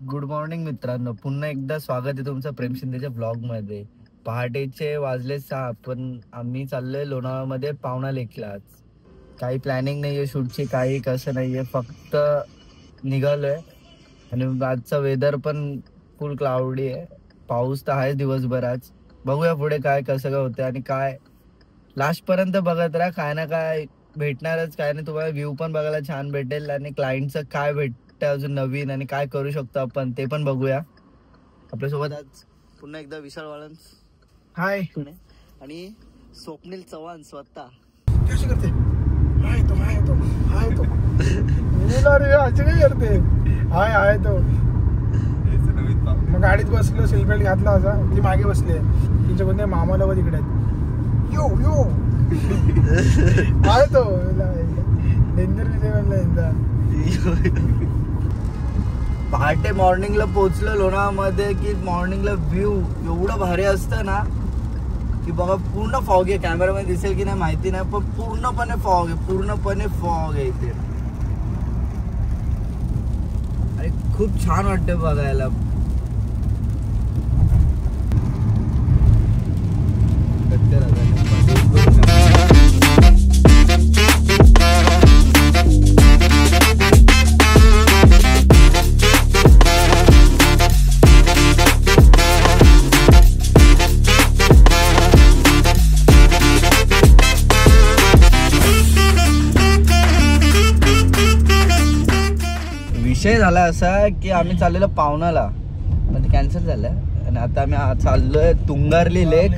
Good morning मित्रांनो, पुन्हा एकदा स्वागत आहे तुमचं प्रेम शिंदेच्या ब्लॉग मध्ये. पहाटेचे वाजले 6, पण आम्ही चाललोय लोणावळ्यामध्ये पावणा लेकला. आज काही प्लॅनिंग नाहीये शूटची, काही कसं नाहीये, फक्त निघालोय. आणि आजचं वेदर पण फुल क्लाउडी आहे, पाऊस तर आहे दिवसभर. आज बघूया पुढे काय कसं काय होतं आणि काय लास्ट पर्यंत बघत राहा. काय ना काय भेटणारच, काय नाही तुम्हाला व्ह्यू पण बघायला छान भेटेल आणि क्लायंटचं काय भेटतं अजून नवीन आणि काय करू शकतो आपण ते पण बघूया. आपल्यासोबत आज पुन्हा एकदा विशाल वाळंज हाय आणि स्वप्नील चव्हाण स्वतः. कशी करते? हाय तो असे काय करते? हाय तो. मग गाडीत बसलो, सेल्फेट घातला असा, ती मागे बसले, तिच्या कोणत्या मामाला व तिकडे यो हाय तो डेंजर विजय म्हणला. पहाटे मॉर्निंगला पोहोचलो लोणावळ्यामध्ये की मॉर्निंगला व्ह्यू एवढं भारी असतं ना की बघा, पूर्ण फॉग आहे. कॅमेरामध्ये दिसेल की नाही माहिती नाही, पण पूर्णपणे फॉग आहे इथे. आणि खूप छान वाटतं बघायला. विषय झाला असा की आम्ही चाललेलो पावनाला, पण कॅन्सल झालं आणि आता आम्ही चाललोय तुंगारली लेक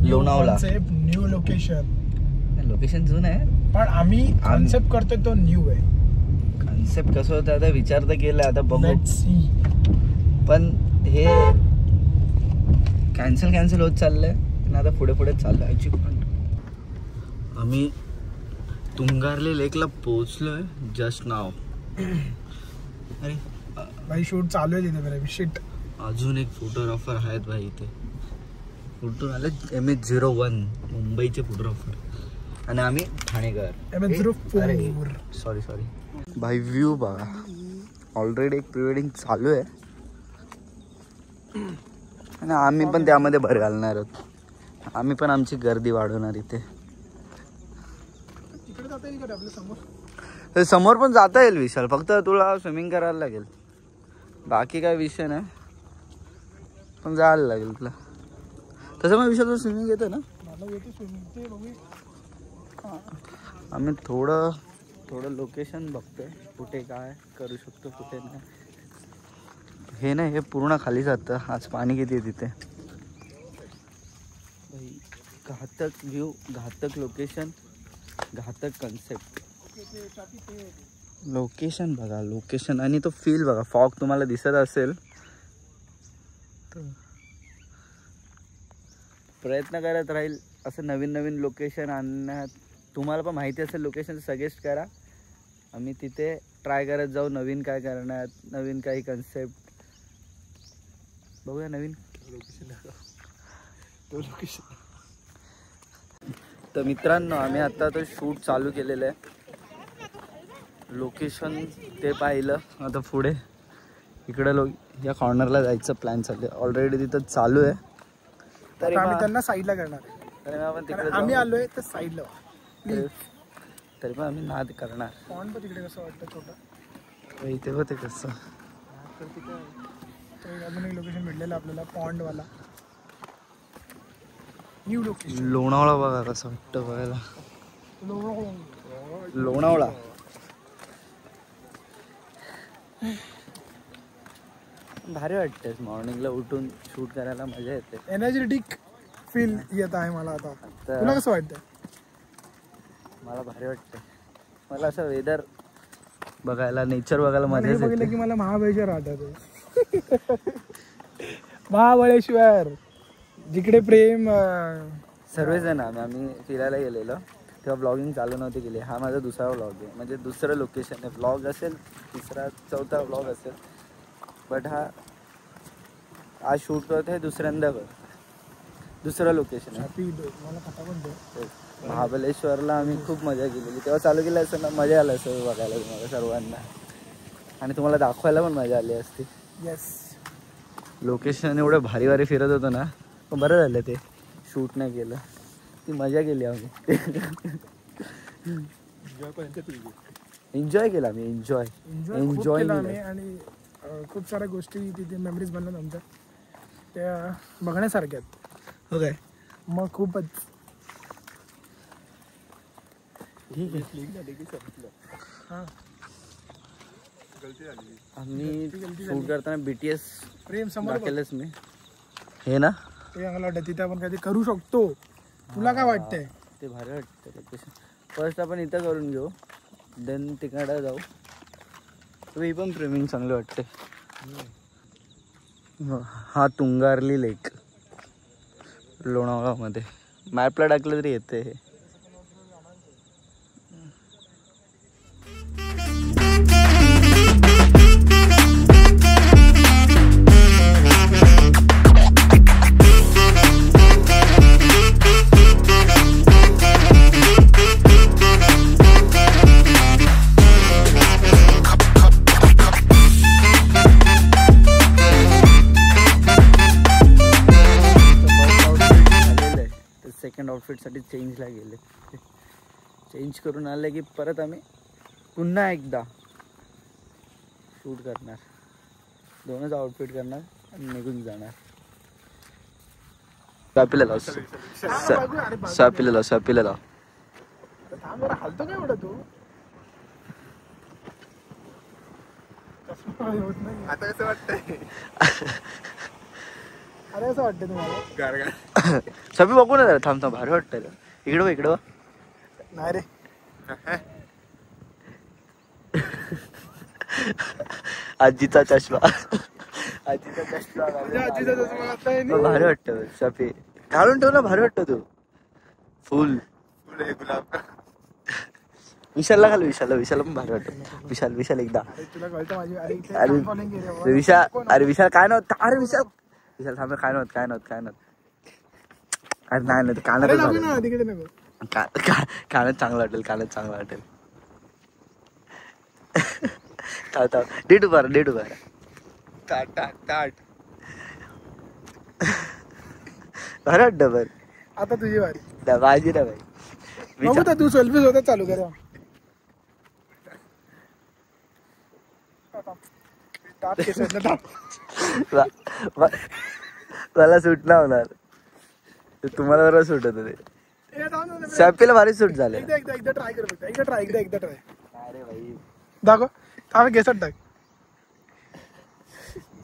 लोणावळा. न्यू लोकेशन जुनं आहे, पण आम्ही कॉन्सेप्ट करतोय तो न्यू आहे. कॉन्सेप्ट कसं होतं आता विचार तर केला, आता बघू. पण हे कॅन्सल होत चाललंय आणि आता पुढे चाललंय. आम्ही तुंगारली लेकला पोहोचलोय जस्ट नाव. अरे भाई शूट चालू आहे तिथे. बरं शिट, अजून एक फोटोग्राफर आहेत भाई इथे. कुठून आले? MH01 मुंबईचे फोटोग्राफर आणि आम्ही ठाणेकर. MH04 सॉरी भाई. व्ह्यू बघा, ऑलरेडी एक प्री वेडिंग चालू आहे आणि आम्ही पण त्यामध्ये भर घालणार आहोत. आम्ही पण आमची गर्दी वाढवणार इथे. समोर पण जाता येईल विशाल, फक्त तुला स्विमिंग करायला लागेल, बाकी काय विषय नाही, पण जायला लागेल तुला. तसं मग विशाल तुला स्विमिंग येतं ना? आम्ही थोडं लोकेशन बघतोय, कुठे काय करू शकतो कुठे नाही. हे नाही, हे पूर्ण खाली जातं. आज पाणी किती आहे तिथे. घातक व्ह्यू, घातक लोकेशन, घातक कन्सेप्ट. लोकेशन बघा, लोकेशन आणि तो फील बघा. फॉग तुम्हाला दिसत असेल, प्रयत्न करत राहील असं नवीन लोकेशन आणण्यात. तुम्हाला पण माहिती असेल लोकेशन, सजेस्ट करा. आम्ही तिथे ट्राय करत जाऊ, नवीन काय करण्यात, नवीन काही कन्सेप्ट बघूया. नवीन लोकेशन. तर मित्रांनो, आम्ही आता तो शूट चालू केलेलं आहे. लोकेशन ते पाहिलं. आता पुढे इकडं या कॉर्नरला जायचं प्लॅन चालू आहे. ऑलरेडी तिथं चालू आहे. तरी आम्ही त्यांना साईडला करणार आहे. आम्ही आलोय तर साईडला, तरी पण आम्ही नाद करणार. पॉन्ड पण तिकडे कसं वाटतं छोटं, इथे होते कसं. अजून एक लोकेशन भेटलेलं आपल्याला, पॉन्डवाला न्यू लोकेशन. लोणावळा बघा कसं वाटतं बघायला. लोणावळा भारी वाटते. मॉर्निंगला उठून शूट करायला मजा येते. एनर्जेटिक फील येत आहे मला आता. तुला कसं वाटतं? मला भारी वाटते. मला असं वेदर बघायला, नेचर बघायला मजा येते. बघितलं की मला महाबळेश्वर आठवतं. महाबळेश्वर जिकडे प्रेम सर्वजण आम्ही फिरायला गेलेलो. तेव्हा ब्लॉगिंग चालू नव्हती केली. हा माझा दुसरा व्लॉग आहे, म्हणजे दुसरं लोकेशन आहे. व्लॉग असेल तिसरा चौथा व्लॉग असेल, बट हा आज शूट करतो आहे दुसऱ्यांदा. दुसरं लोकेशन आहे महाबलेश्वरला. आम्ही खूप मजा केलेली तेव्हा. चालू केलं असं ना, मजा आलं असं बघायला तुम्हाला सर्वांना, आणि तुम्हाला दाखवायला पण मजा आली असती. येस, लोकेशन एवढं भारी भारी फिरत होतं ना, पण बरं झालं ते शूट नाही केलं. ती मजा केली आम्ही. एन्जॉय केला आम्ही. एन्जॉय आणि खूप साऱ्या गोष्टी तिथे मेमरीज बनल्या आमच्या, त्या बघण्यासारख्या आहेत. हो काय, मग खूपच. ठीक आहे. आम्ही शूट करताना BTS प्रेम समोर दाखवलंच मी. हे ना ते मला वाटतं तिथे आपण काहीतरी करू शकतो. तुला काय वाटतंय? ते भारी वाटतं लोकेशन. फर्स्ट आपण इथं करून घेऊ, देन तिकडे जाऊ. ही पण फ्रेमिंग चांगली वाटते. हा तुंगारली लेक लोणावळामध्ये. मॅपला टाकलं तरी येते हे. सेकंड आउटफिटसाठी चेंजला गेले. चेंज करून आले की परत आम्ही पुन्हा एकदा शूट करणार. दोनच आउटफिट करणार आणि निघून जाणार. सापीला लाव, सापीला लाव. हलतो काय एवढं तू? आता कसं वाटतंय? अरे असं वाटतं तुम्हाला? सभी बघू ना, थांब भारी वाटतंय. इकडं नाही रे. आजीचा चष्मा भारी वाटतं. सफी घालून ठेव ना, भारी वाटतं तू. फुल गुलाब. विशालला घाल, विशालला पण भारी वाटतं. विशाल एकदा. अरे विशाल काय नव्हतं. अरे विशाल थांबे. काय नव्हतं. अरे नाही कानात चांगलं वाटेल. डेट उभार. ताट भारी वाटतं. बरं आता तुझी वारी. बाजी ना भाई. तू सेल्फी होता चालू करा. मला सूट नाही होणार. तुम्हाला बरोबर सूट होत ते. सॅपीला भारी सूट झाले. एकदा ट्राय कर. एकदा ट्राय. अरे भाई दाखव. थांब केसात टाक.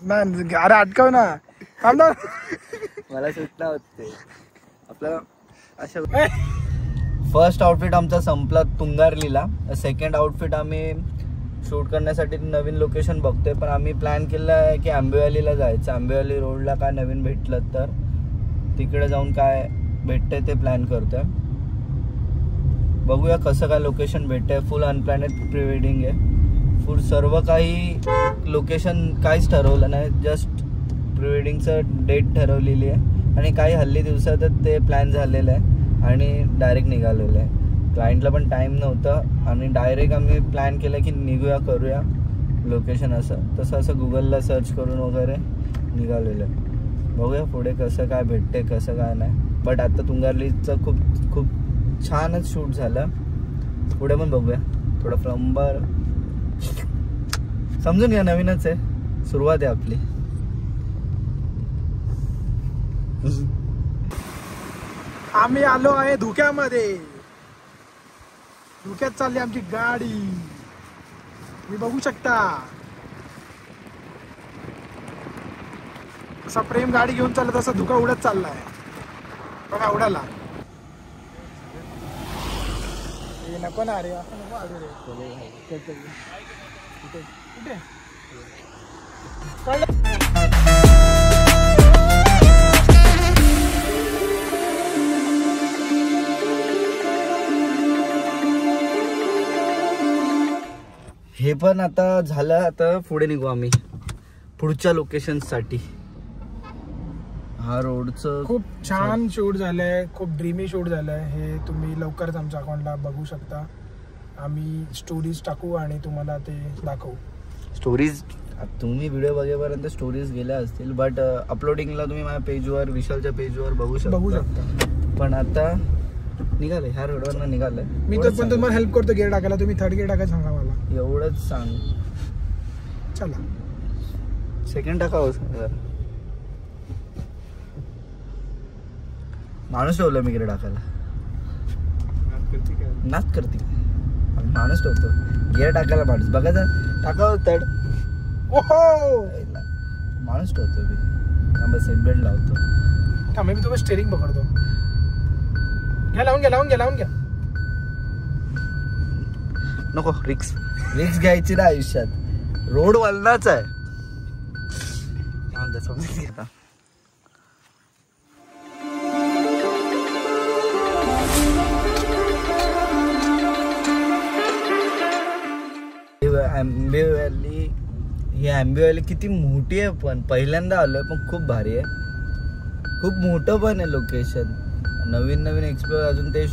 नाही अरे अटकाव ना. थांब ना. मला सूट नाही होत ते. आपल्याला अशा. फर्स्ट आउटफिट आमचा संपला तुंगारलीला. सेकंड आउटफिट आम्ही शूट करण्यासाठी नवीन लोकेशन बघतोय, पण आम्ही प्लॅन केलं आहे की आंबेवालीला जायचं. आंबेवाली रोडला काय नवीन भेटलं तर तिकडे जाऊन काय भेटतंय ते प्लॅन करतोय. बघूया कसं काय लोकेशन भेटतंय. फुल अनप्लॅनेड प्री वेडिंग आहे. फुल सर्व काही लोकेशन काहीच ठरवलं नाही. जस्ट प्री वेडिंगचं डेट ठरवलेली आहे आणि काही हल्ली दिवसातच ते प्लॅन झालेलं आहे आणि डायरेक्ट निघालेलं आहे. क्लायंटला पण टाईम नव्हतं आणि डायरेक्ट आम्ही प्लॅन केलं की निघूया, करूया लोकेशन. असं गुगलला सर्च करून वगैरे निघालेलं आहे. बघूया पुढे कसं काय भेटते, कसं काय नाही. बट आता तुंगारलीचं खूप छानच शूट झालं. पुढे पण बघूया. थोडं फ्लंबर समजून घ्या, नवीनच आहे, सुरुवात आहे आपली. आम्ही आलो आहे धुक्यामध्ये. धुक्यात चालली आमची गाडी. मी बघू शकता असा प्रेम गाडी घेऊन चालत, तसा धुका उडत चाललाय बघा. उडाला नको ना रे. हे पण आता झालं. आता पुढे निघू आम्ही पुढच्या लोकेशन साठी. हा रोडचं खूप छान शूट झालंय, खूप ड्रीमी शूट झालंय. हे तुम्ही लवकरच आमच्या अकाउंटला बघू शकता. आम्ही स्टोरीज टाकू आणि तुम्हाला ते दाखवू. स्टोरीज तुम्ही व्हिडिओ बघेपर्यंत स्टोरीज गेल्या असतील, बट अपलोडिंगला तुम्ही माझ्या पेजवर, विशालच्या पेजवर बघू शकता. पण आता निघाले, ह्या रोडवर निघालंय. मी तर पण तुम्हाला हेल्प करतो गिअर टाकायला. तुम्ही थर्ड गिअर टाकायला सांगा मला. एवढंच सांग. चला सेकंड टाकावं. माणूस ठेवलं मी गिअर टाकायला. नाच करते माणूस ठेवतो गिअर टाकायला. माणूस बघायचा टाकावं तड. ओहो माणूस ठेवतो मी. बस सीट बेल्ट लावतो. थांब मी तुम्हाला स्टेरिंग पकडतो. घ्या लावून घ्या. नको रिक्स घ्यायची ना आयुष्यात. रोड वलनाच आहे. आंबे व्हॅली, ही आंबे व्हॅली किती मोठी आहे. पण पहिल्यांदा आलोय, पण खूप भारी आहे. खूप मोठं पण आहे लोकेशन. नवीन एक्सप्लोर. अजून ते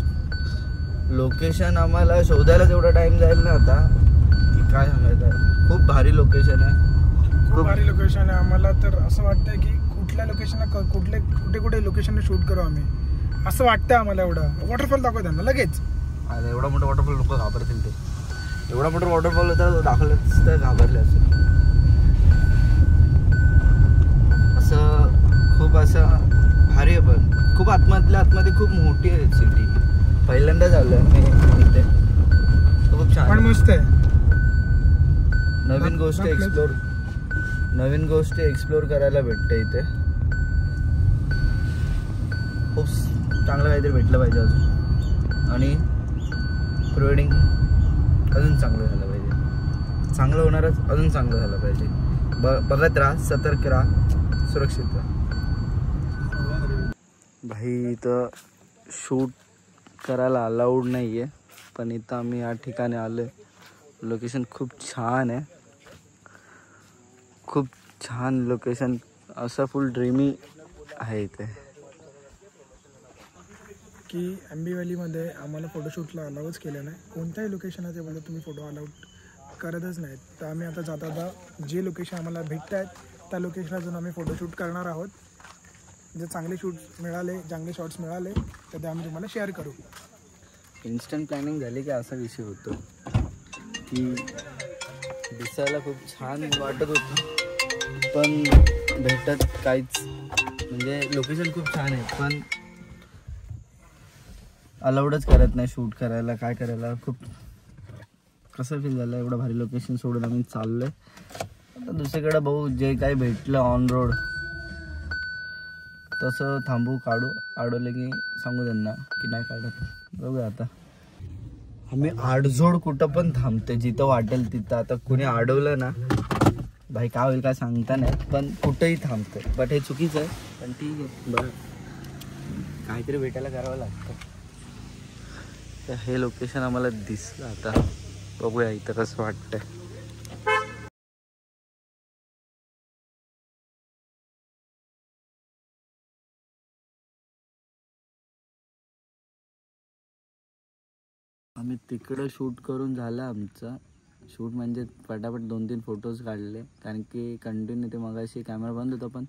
लोकेशन आम्हाला शोधायला तेवढा टाइम जाईल ना आता की काय सांगायचं. खूप भारी लोकेशन आहे. खूप भारी लोकेशन आहे. आम्हाला तर असं वाटतंय की कुठल्या लोकेशनला कुठे लोकेशनला शूट करू आम्ही, असं वाटतं आम्हाला. एवढं वॉटरफॉल दाखव त्यांना लगेच. अरे एवढा मोठा वॉटरफॉल लोक घाबरतील. ते एवढा मोठा वॉटरफॉल होता दाखवलं तर घाबरले असं. खूप असं भारी आहे. पण खूप आतमध्ये खूप मोठी आहे सिटी. पहिल्यांदा झालं मी इथे. खूप छान पण मस्त आहे. नवीन गोष्टी एक्सप्लोर करायला भेटते इथे. खूप चांगलं काहीतरी भेटलं पाहिजे अजून. आणि प्रोव्हाइडिंग अजून चांगलं झालं पाहिजे. चांगलं होणारच, अजून चांगलं झालं पाहिजे. बघत राहा, सतर्क राहा, सुरक्षित राहा. भाई इथं शूट करायला अलाउड नाही आहे, पण इथं आम्ही या ठिकाणी आलो आहे. लोकेशन खूप छान आहे. खूप छान लोकेशन. असं फुल ड्रीमी आहे इथे. की आंबे व्हॅलीमध्ये आम्हाला फोटोशूटला अलाउच केलं नाही. कोणत्याही लोकेशनला बोलत तुम्ही फोटो अलाउड करतच नाहीत. तर आम्ही आता जाता जे लोकेशन आम्हाला भेटत आहेत त्या लोकेशनला जाऊन आम्ही फोटोशूट करणार आहोत. जे चांगले शॉट्स मिळाले तर ते आम्ही तुम्हाला शेअर करू. इन्स्टंट प्लॅनिंग झाली की असा विषय होतो की दिसायला खूप छान वाटत होतं, पण भेटत काहीच. म्हणजे लोकेशन खूप छान आहे, पण अलाउडच करत नाही शूट करायला. काय करायला. खूप कसं फील झालं. एवढं भारी लोकेशन सोडून आम्ही चाललोय. आता दुसरीकडे भाऊ जे काही भेटलं ऑन रोड तसं थांबू, काढू. अडवलं की सांगू त्यांना की नाही काढत. बघूया आता. आम्ही आडजोड कुठं पण थांबतोय, जिथं वाटेल तिथं. आता कुणी अडवलं ना भाई काय होईल काय सांगता नाही, पण कुठंही थांबतोय. बट हे चुकीचं आहे, पण ठीक आहे. बरं काहीतरी भेटायला करावं लागतं. तर हे लोकेशन आम्हाला दिसलं. आता बघूया इथं कसं वाटतंय. आम्ही तिकडं शूट करून झालं आमचं. शूट म्हणजे फटाफट 2-3 फोटोज काढले, कारण की कंटिन्यू ते मगाशी कॅमेरा बंद होता, पण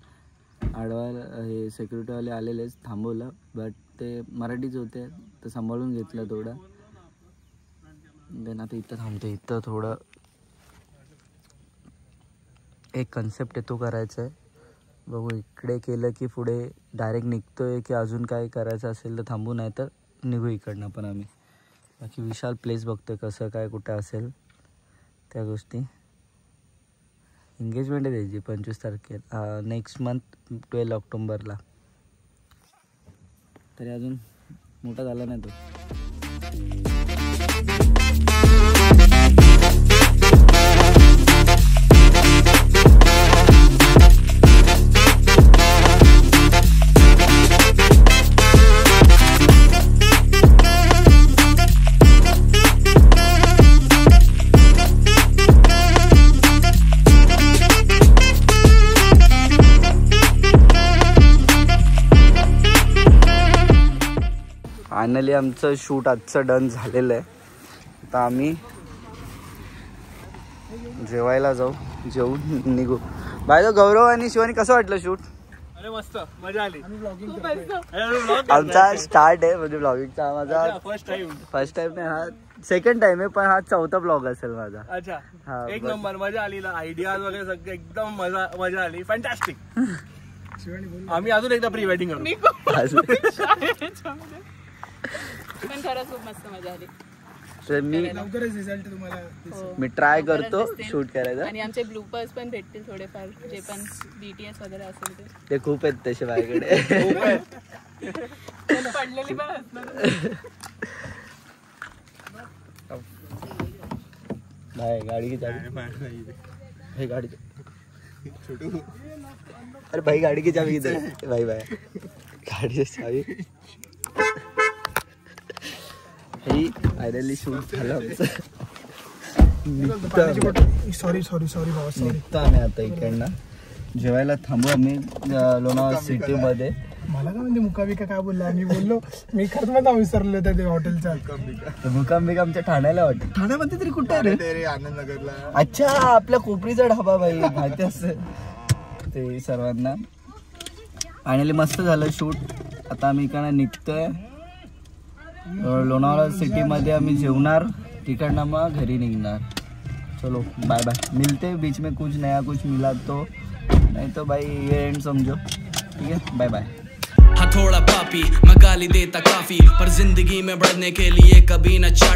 अडवायला हे सिक्युरिटीवाले आलेलेच, थांबवलं. बट ते मराठीच होते तर सांभाळून घेतलं थोडं. देन आता इथं थांबतो. इथं थोडं एक कन्सेप्ट आहे तो करायचा आहे. बघू इकडे केलं की पुढे डायरेक्ट निघतोय की अजून काय करायचं असेल तर थांबू, नाही तर निघू इकडनं पण आम्ही. बाकी विशाल प्लेस बघतोय कसं काय कुठं असेल त्या गोष्टी. एंगेजमेंट आहे त्याची 25 तारखेला, नेक्स्ट मंथ 12 ऑक्टोबरला. तरी अजून मोठा झाला नाही तो. फायनली आमचं शूट आजचं डन झालेलं आहे. आता आम्ही जेवायला जाऊ, जेवून निघू. बाय गौरव आणि शिवानी कसं वाटलं शूट? अरे मस्त मजा आली. आमचा स्टार्ट आहे म्हणजे ब्लॉगिंगचा. माझा फर्स्ट टाइम नाही, हा सेकंड टाइम आहे, पण हा चौथा ब्लॉग असेल माझा. अच्छा हा, एक नंबर मजा आली ना. आयडियाज वगैरे सगळं एकदम मजा आली. फॅन्टॅस्टिक. आम्ही अजून एकदा प्री वेडिंग करू. पण खरंच खूप मस्त मजा आली. तर लवकरच रिझल्ट तुम्हाला मी ट्राय करतो शूट करायचा. आणि आमचे ब्लूपर्स पण भेटतील थोडेफार, जे पण BTS वगैरे असेल ते खूप आहेत तसे माझ्याकडे. पडलेली पण असणार. बाय गाडी की चाबी. हे गाडी अरे भाई गाड़ी की चाबी किधर है भाई? भाई गाड़ी की चाबी. फायनली शूट झालं आमचं. सॉरी भावा, निघतो आम्ही आता इकडनं. जेवायला थांबू आम्ही लोणावळा सिटी मध्ये. मला काय म्हणजे मुकाबिका काय बोलला? मी बोललो मी खरंच मला विसरलो त्या हॉटेलचा. मुकाम आमच्या ठाण्याला वाटतं. ठाण्यामध्ये तरी कुठे रे? आनंदनगरला. अच्छा, आपल्या कोपरीचा ढाबा भाई, माहिती असतं ते सर्वांना. फायनली मस्त झालं शूट. आता आम्ही इकडनं निघतोय. लोणावळा सिटीमध्ये आम्ही जेवणार, तिकडनं मग घरी निघणार. चलो बाय बाय, मिलते बीच में. कुछ नया कुछ मिला तो, नहीं तो भाई ये एंड समझो. ठीक है, बाय बाय. हाँ थोड़ा पापी मैं गाली देता काफी, पर जिंदगी में बढ़ने के लिए कभी न चाटा.